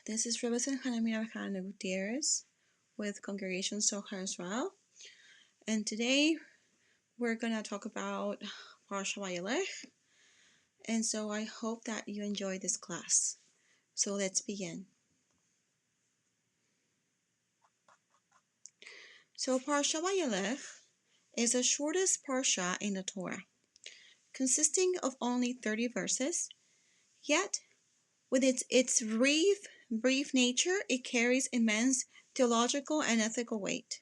This is Rebbetzin Bejarano Gutierrez with Congregation Sohar Israel. And today we're going to talk about Parsha Vayelech. And so I hope that you enjoy this class. So let's begin. So Parsha Vayelech is the shortest Parsha in the Torah, consisting of only 30 verses. Yet, with its brief nature, it carries immense theological and ethical weight.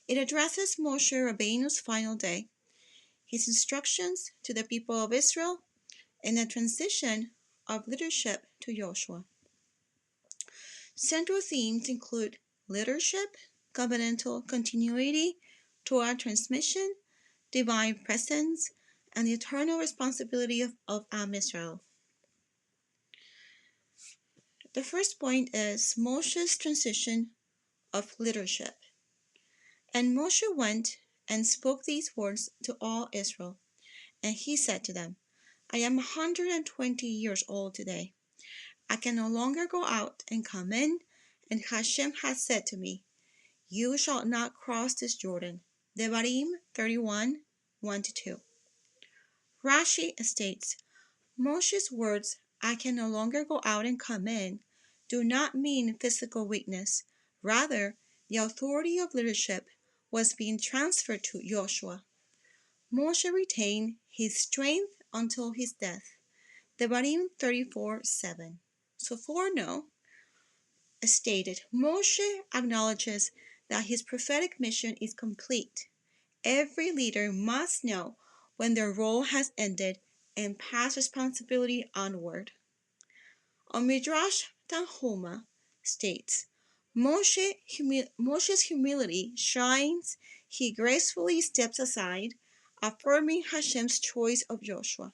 It addresses Moshe Rabbeinu's final day, his instructions to the people of Israel, and the transition of leadership to Joshua. Central themes include leadership, covenantal continuity, Torah transmission, divine presence, and the eternal responsibility of Am Israel. The first point is Moshe's transition of leadership. And Moshe went and spoke these words to all Israel. And he said to them, I am 120 years old today. I can no longer go out and come in, and Hashem has said to me, You shall not cross this Jordan. Devarim 31, 1-2. Rashi states, Moshe's words, I can no longer go out and come in, do not mean physical weakness. Rather, the authority of leadership was being transferred to Joshua. Moshe retained his strength until his death. Devarim 34:7. So foreknow stated, Moshe acknowledges that his prophetic mission is complete. Every leader must know when their role has ended and pass responsibility onward. Midrash Tanhuma states, Moshe's humility shines. He gracefully steps aside, affirming Hashem's choice of Joshua.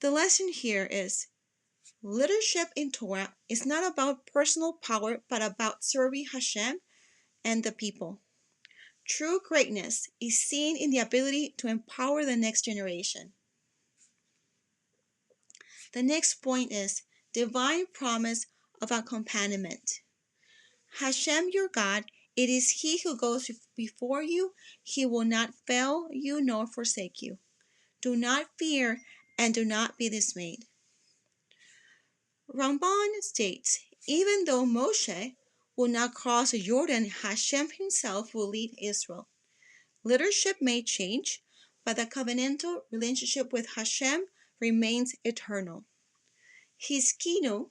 The lesson here is, leadership in Torah is not about personal power, but about serving Hashem and the people. True greatness is seen in the ability to empower the next generation. The next point is divine promise of accompaniment. Hashem, your God, it is He who goes before you. He will not fail you nor forsake you. Do not fear and do not be dismayed. Ramban states, even though Moshe will not cross the Jordan, Hashem himself will lead Israel. Leadership may change, but the covenantal relationship with Hashem remains eternal. Hiskinu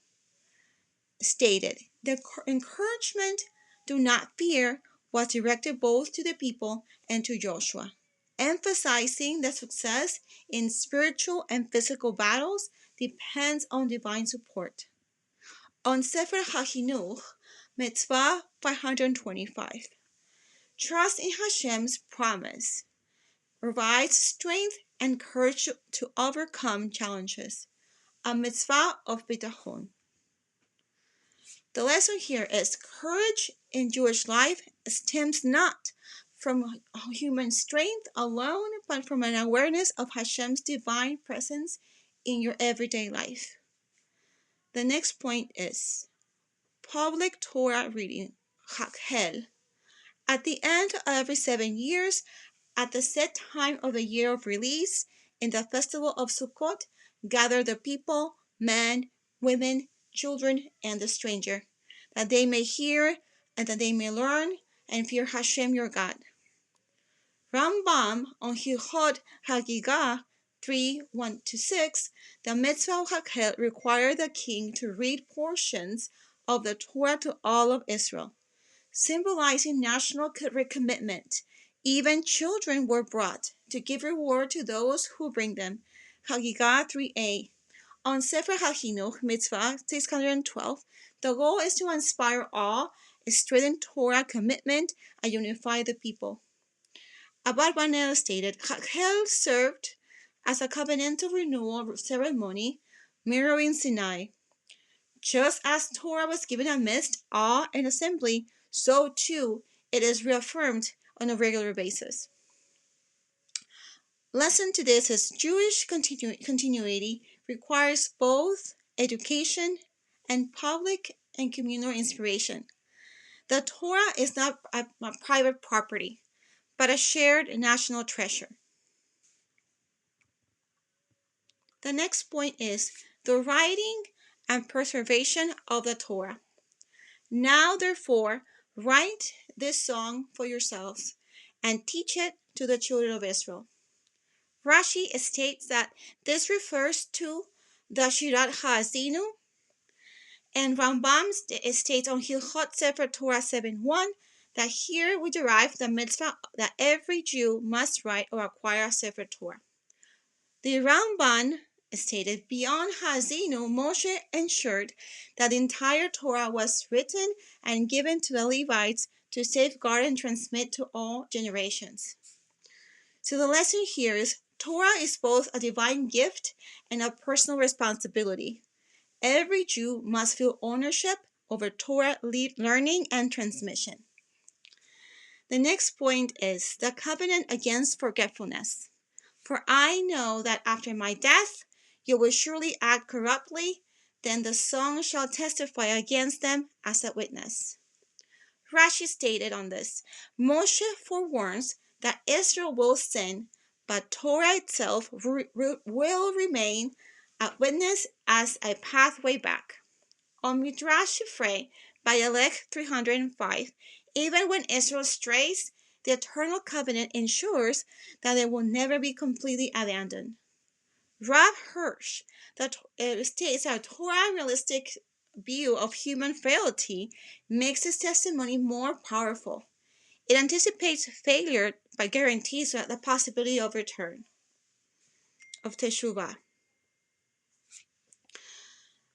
stated, the encouragement, do not fear, was directed both to the people and to Joshua, emphasizing that success in spiritual and physical battles depends on divine support. On Sefer HaChinuch, Mitzvah 525, trust in Hashem's promise provides strength and courage to overcome challenges, a mitzvah of bitachon. The lesson here is courage in Jewish life stems not from human strength alone, but from an awareness of Hashem's divine presence in your everyday life. The next point is public Torah reading, Hakhel. At the end of every 7 years, at the set time of the year of release, in the festival of Sukkot, gather the people, men, women, children, and the stranger, that they may hear and that they may learn and fear Hashem your God. Rambam on Hilchot Hagigah 3:1-6, the mitzvah of Hakhel required the king to read portions of the Torah to all of Israel, symbolizing national commitment. Even children were brought to give reward to those who bring them. Hagigah 3a. On Sefer HaChinuch, Mitzvah 612, the goal is to inspire awe, strengthen Torah commitment, and unify the people. Abad Banel stated, Hakhel served as a covenantal renewal ceremony mirroring Sinai. Just as Torah was given amidst awe and assembly, so too it is reaffirmed on a regular basis. Lesson to this is Jewish continuity requires both education and public and communal inspiration. The Torah is not a private property, but a shared national treasure. The next point is the writing and preservation of the Torah. Now, therefore, write this song for yourselves and teach it to the children of Israel. Rashi states that this refers to the Shirat HaAzinu, and Rambam states on Hilchot Sefer Torah 7:1 that here we derive the mitzvah that every Jew must write or acquire a Sefer Torah. The Ramban stated, beyond Hazinu, Moshe ensured that the entire Torah was written and given to the Levites to safeguard and transmit to all generations. So the lesson here is Torah is both a divine gift and a personal responsibility. Every Jew must feel ownership over Torah learning and transmission. The next point is the covenant against forgetfulness. For I know that after my death you will surely act corruptly, then the song shall testify against them as a witness. Rashi stated on this, Moshe forewarns that Israel will sin, but Torah itself will remain a witness as a pathway back. On Midrash Shifrei, Vayelech 305, even when Israel strays, the eternal covenant ensures that it will never be completely abandoned. Rav Hirsch states that a Torah realistic view of human frailty makes his testimony more powerful. It anticipates failure but guarantees the possibility of return, of teshuvah.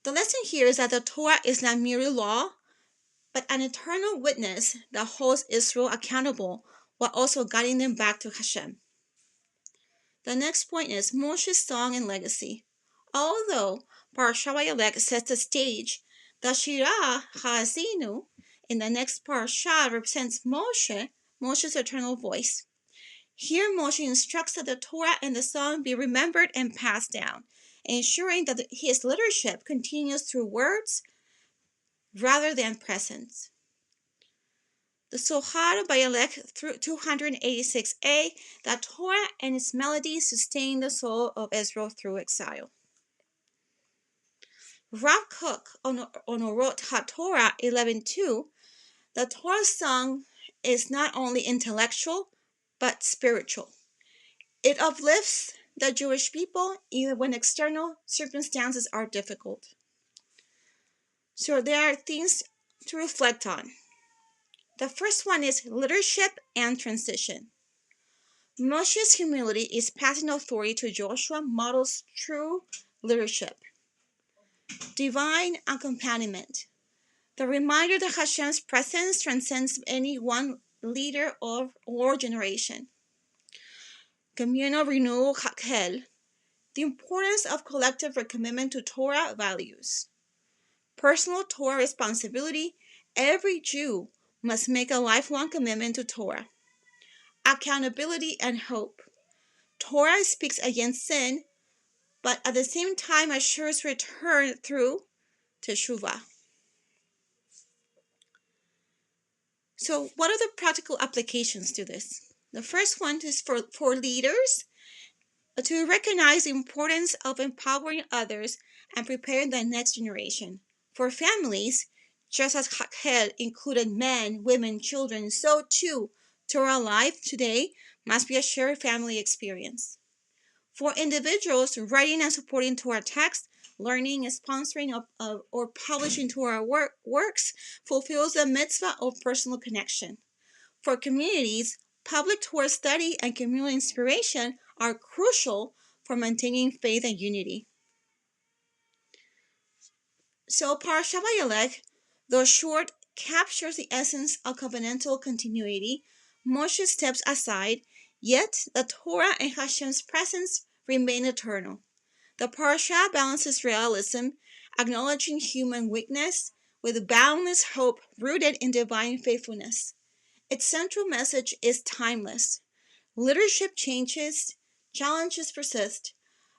The lesson here is that the Torah is not merely law, but an eternal witness that holds Israel accountable while also guiding them back to Hashem. The next point is Moshe's song and legacy. Although Parsha Vayelech sets the stage, the Shirah HaAzinu in the next Parsha represents Moshe's eternal voice. Here Moshe instructs that the Torah and the song be remembered and passed down, ensuring that his leadership continues through words rather than presence. The Zohar Vayelech 286a, that Torah and its melodies sustain the soul of Israel through exile. Rav Kook on Orot HaTorah 11:2, the Torah song is not only intellectual but spiritual. It uplifts the Jewish people even when external circumstances are difficult. So there are things to reflect on. The first one is leadership and transition. Moshe's humility is passing authority to Joshua models true leadership. Divine accompaniment. The reminder that Hashem's presence transcends any one leader or generation. Communal renewal hakel. The importance of collective recommitment to Torah values. Personal Torah responsibility. Every Jew must make a lifelong commitment to Torah. Accountability and hope. Torah speaks against sin, but at the same time assures return through teshuvah. So what are the practical applications to this? The first one is for leaders to recognize the importance of empowering others and preparing the next generation. For families, just as Hakel included men, women, children, so too Torah life today must be a shared family experience. For individuals, writing and supporting Torah text, learning and sponsoring or publishing Torah works fulfills the mitzvah of personal connection. For communities, public Torah study and communal inspiration are crucial for maintaining faith and unity. So Parsha Vayelech, though short, captures the essence of covenantal continuity. Moshe steps aside, yet the Torah and Hashem's presence remain eternal. The Parsha balances realism, acknowledging human weakness, with boundless hope rooted in divine faithfulness. Its central message is timeless. Leadership changes, challenges persist,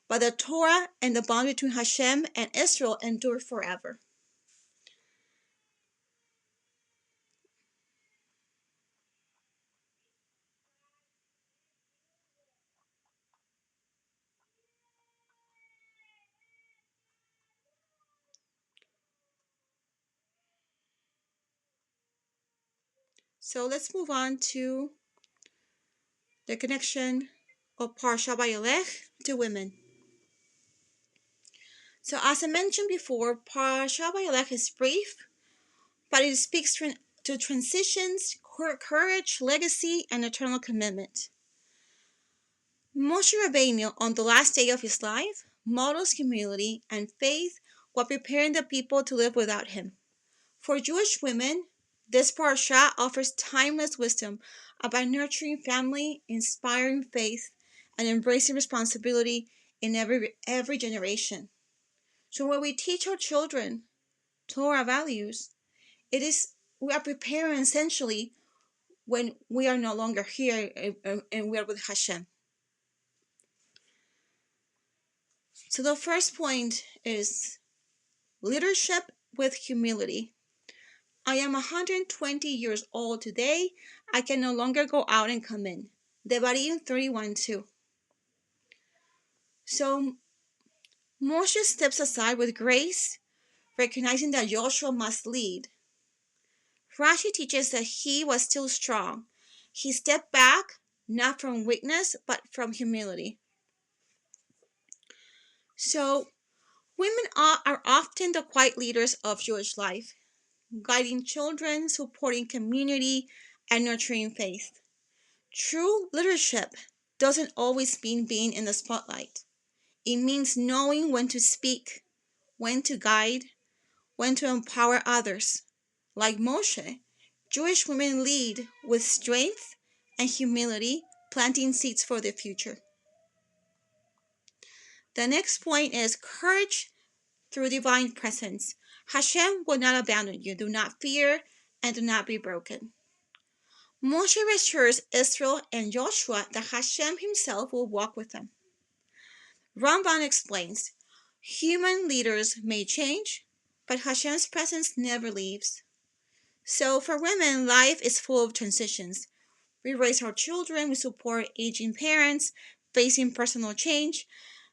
but the Torah and the bond between Hashem and Israel endure forever. So let's move on to the connection of Parsha Vayelech to women. So as I mentioned before, Parsha Vayelech is brief, but it speaks to transitions, courage, legacy, and eternal commitment. Moshe Rabbeinu, on the last day of his life, models humility and faith while preparing the people to live without him. For Jewish women, this parsha offers timeless wisdom about nurturing family, inspiring faith, and embracing responsibility in every generation. So when we teach our children Torah values, we are preparing essentially when we are no longer here and we are with Hashem. So the first point is leadership with humility. I am 120 years old today. I can no longer go out and come in. Devarim 31:2. So Moshe steps aside with grace, recognizing that Joshua must lead. Rashi teaches that he was still strong. He stepped back, not from weakness, but from humility. So women are often the quiet leaders of Jewish life, guiding children, supporting community, and nurturing faith. True leadership doesn't always mean being in the spotlight. It means knowing when to speak, when to guide, when to empower others. Like Moshe, Jewish women lead with strength and humility, planting seeds for the future. The next point is courage through divine presence. Hashem will not abandon you. Do not fear and do not be broken. Moshe reassures Israel and Joshua that Hashem himself will walk with them. Ramban explains, human leaders may change, but Hashem's presence never leaves. So for women, life is full of transitions. We raise our children, we support aging parents, facing personal change.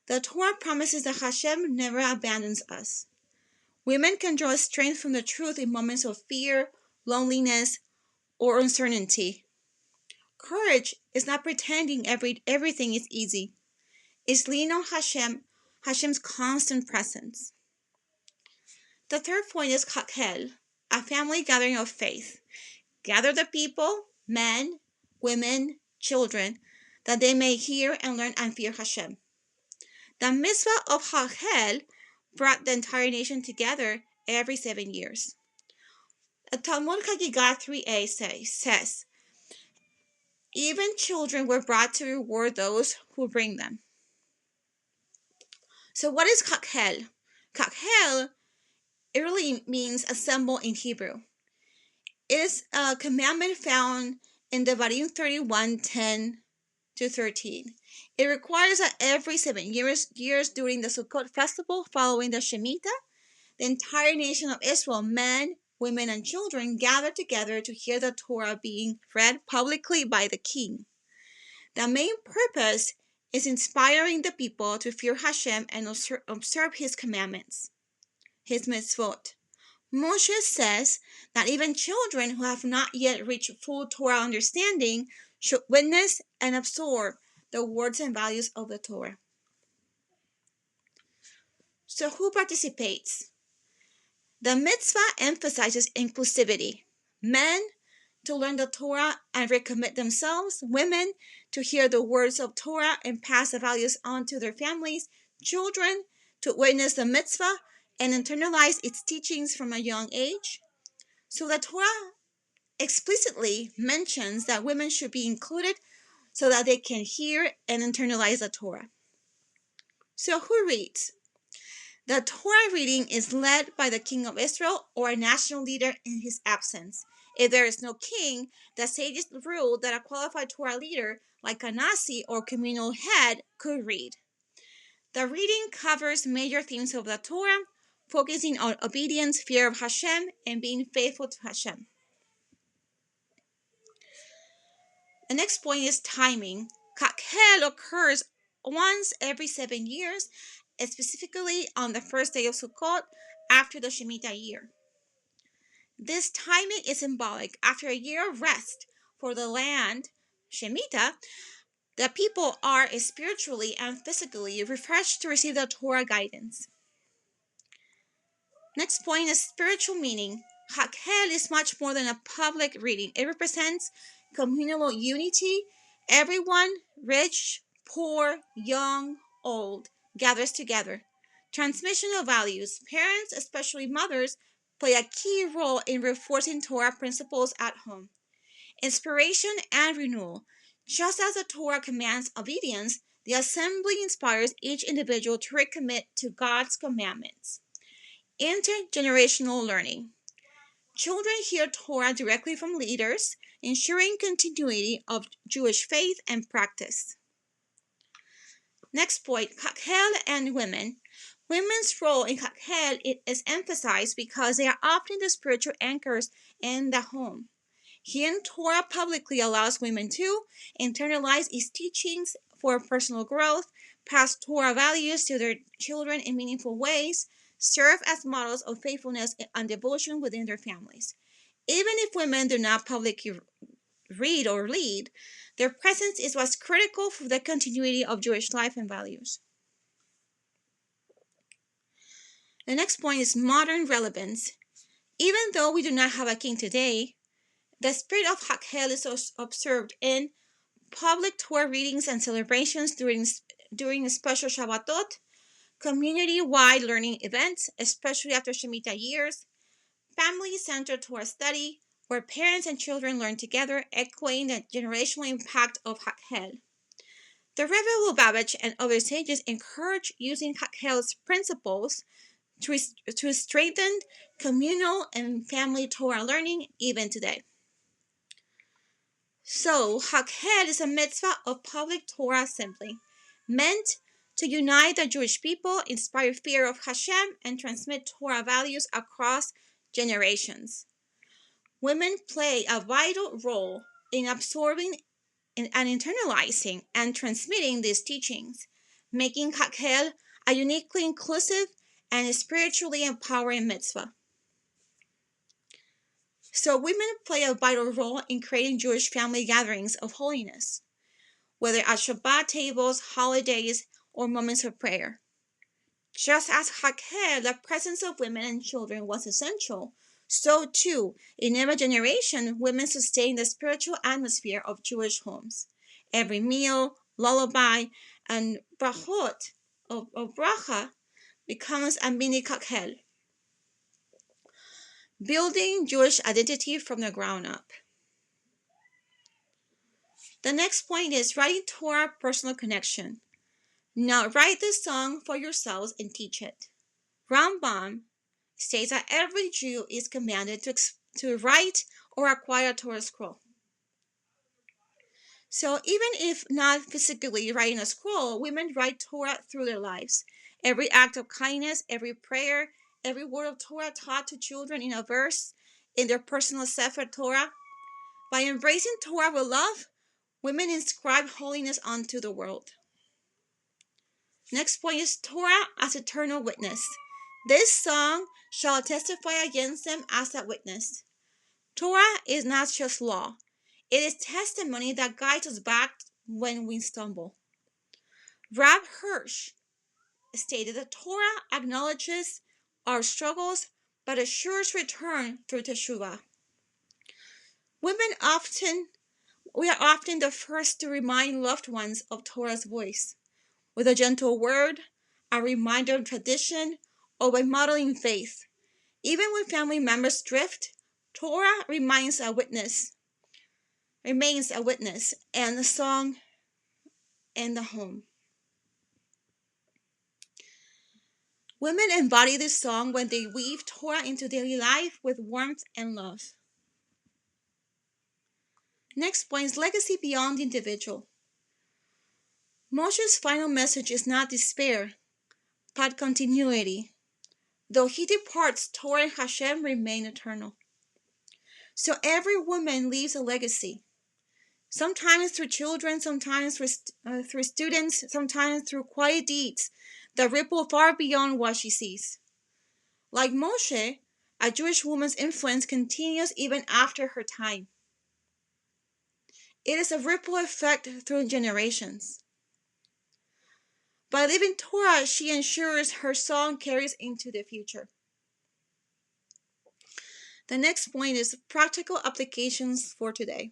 The Torah promises that Hashem never abandons us. Women can draw strength from the truth in moments of fear, loneliness, or uncertainty. Courage is not pretending everything is easy. It's leaning on Hashem's constant presence. The third point is Kakel, a family gathering of faith. Gather the people, men, women, children, that they may hear and learn and fear Hashem. The mitzvah of Hachel brought the entire nation together every 7 years. The Talmud Chagiga 3a says, even children were brought to reward those who bring them. So what is Kakhel? Kakhel, it really means assemble in Hebrew. It is a commandment found in Devarim 31:10-13. It requires that every 7 years during the Sukkot festival following the Shemitah, the entire nation of Israel, men, women, and children gather together to hear the Torah being read publicly by the king. The main purpose is inspiring the people to fear Hashem and observe his commandments, his mitzvot. Moshe says that even children who have not yet reached full Torah understanding should witness and absorb the words and values of the Torah. So who participates? The mitzvah emphasizes inclusivity. Men to learn the Torah and recommit themselves, women to hear the words of Torah and pass the values on to their families, children to witness the mitzvah and internalize its teachings from a young age. So the Torah explicitly mentions that women should be included so that they can hear and internalize the Torah. So who reads? The Torah reading is led by the king of Israel or a national leader in his absence. If there is no king, the sages ruled that a qualified Torah leader, like a Nasi or communal head, could read. The reading covers major themes of the Torah, focusing on obedience, fear of Hashem, and being faithful to Hashem. The next point is timing. Kakhel occurs once every 7 years, specifically on the first day of Sukkot after the Shemitah year. This timing is symbolic. After a year of rest for the land, Shemitah, the people are spiritually and physically refreshed to receive the Torah guidance. Next point is spiritual meaning. Hakhel is much more than a public reading. It represents communal unity. Everyone, rich, poor, young, old, gathers together. Transmission of values. Parents, especially mothers, play a key role in reinforcing Torah principles at home. Inspiration and renewal. Just as the Torah commands obedience, the assembly inspires each individual to recommit to God's commandments. Intergenerational learning. Children hear Torah directly from leaders, ensuring continuity of Jewish faith and practice. Next point, Hakhel and women. Women's role in Hakhel is emphasized because they are often the spiritual anchors in the home. Hearing Torah publicly allows women to internalize its teachings for personal growth, pass Torah values to their children in meaningful ways, serve as models of faithfulness and devotion within their families. Even if women do not publicly read or lead, their presence is what's critical for the continuity of Jewish life and values. The next point is modern relevance. Even though we do not have a king today, the spirit of Hakhel is observed in public Torah readings and celebrations during special Shabbatot, community-wide learning events, especially after Shemitah years, family-centered Torah study, where parents and children learn together, echoing the generational impact of Hakhel. The Rebbe Lubavitch and other sages encourage using Hakhel's principles to strengthen communal and family Torah learning even today. So, Hakhel is a mitzvah of public Torah assembly, meant to unite the Jewish people, inspire fear of Hashem, and transmit Torah values across generations. Women play a vital role in absorbing and internalizing and transmitting these teachings, making Hakhel a uniquely inclusive and spiritually empowering mitzvah. So women play a vital role in creating Jewish family gatherings of holiness, whether at Shabbat tables, holidays, or moments of prayer. Just as Hakhel, the presence of women and children was essential, so too, in every generation, women sustain the spiritual atmosphere of Jewish homes. Every meal, lullaby, and brachot of bracha becomes a mini Hakhel, building Jewish identity from the ground up. The next point is writing Torah personal connection. Now write this song for yourselves and teach it. Rambam states that every Jew is commanded to write or acquire a Torah scroll. So even if not physically writing a scroll, women write Torah through their lives. Every act of kindness, every prayer, every word of Torah taught to children in a verse, in their personal Sefer Torah. By embracing Torah with love, women inscribe holiness onto the world. Next point is Torah as eternal witness. This song shall testify against them as a witness. Torah is not just law. It is testimony that guides us back when we stumble. Rab Hirsch stated that Torah acknowledges our struggles but assures return through teshuvah. We are often the first to remind loved ones of Torah's voice, with a gentle word, a reminder of tradition, or by modeling faith. Even when family members drift, Torah remains a witness, and the song in the home. Women embody this song when they weave Torah into daily life with warmth and love. Next point is legacy beyond the individual. Moshe's final message is not despair, but continuity. Though he departs, Torah and Hashem remain eternal. So every woman leaves a legacy. Sometimes through children, sometimes through students, sometimes through quiet deeds that ripple far beyond what she sees. Like Moshe, A Jewish woman's influence continues even after her time. It is a ripple effect through generations. By living Torah, she ensures her song carries into the future. The next point is practical applications for today.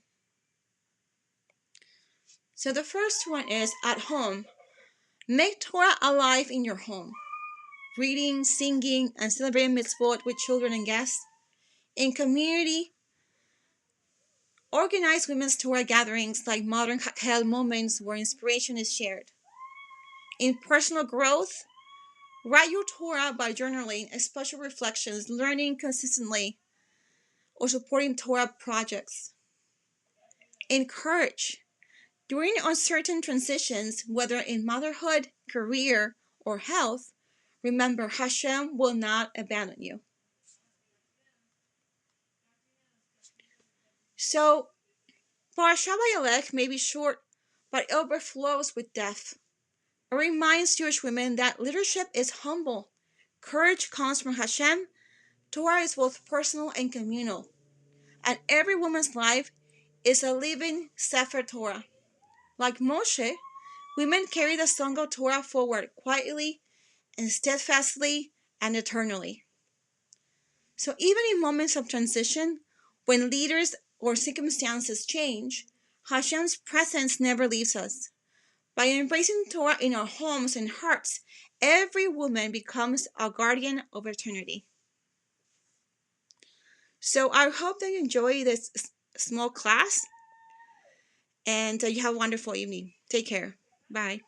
So the first one is at home. Make Torah alive in your home. Reading, singing, and celebrating mitzvot with children and guests. In community, organize women's Torah gatherings like modern Ha'el moments where inspiration is shared. In personal growth, write your Torah by journaling, special reflections, learning consistently, or supporting Torah projects. Encourage. During uncertain transitions, whether in motherhood, career, or health, remember Hashem will not abandon you. So, Parsha Vayelech may be short, but it overflows with depth. It reminds Jewish women that leadership is humble. Courage comes from Hashem. Torah is both personal and communal. And every woman's life is a living Sefer Torah. Like Moshe, women carry the song of Torah forward quietly and steadfastly and eternally. So even in moments of transition, when leaders or circumstances change, Hashem's presence never leaves us. By embracing Torah in our homes and hearts, every woman becomes a guardian of eternity. So I hope that you enjoy this small class and you have a wonderful evening. Take care. Bye.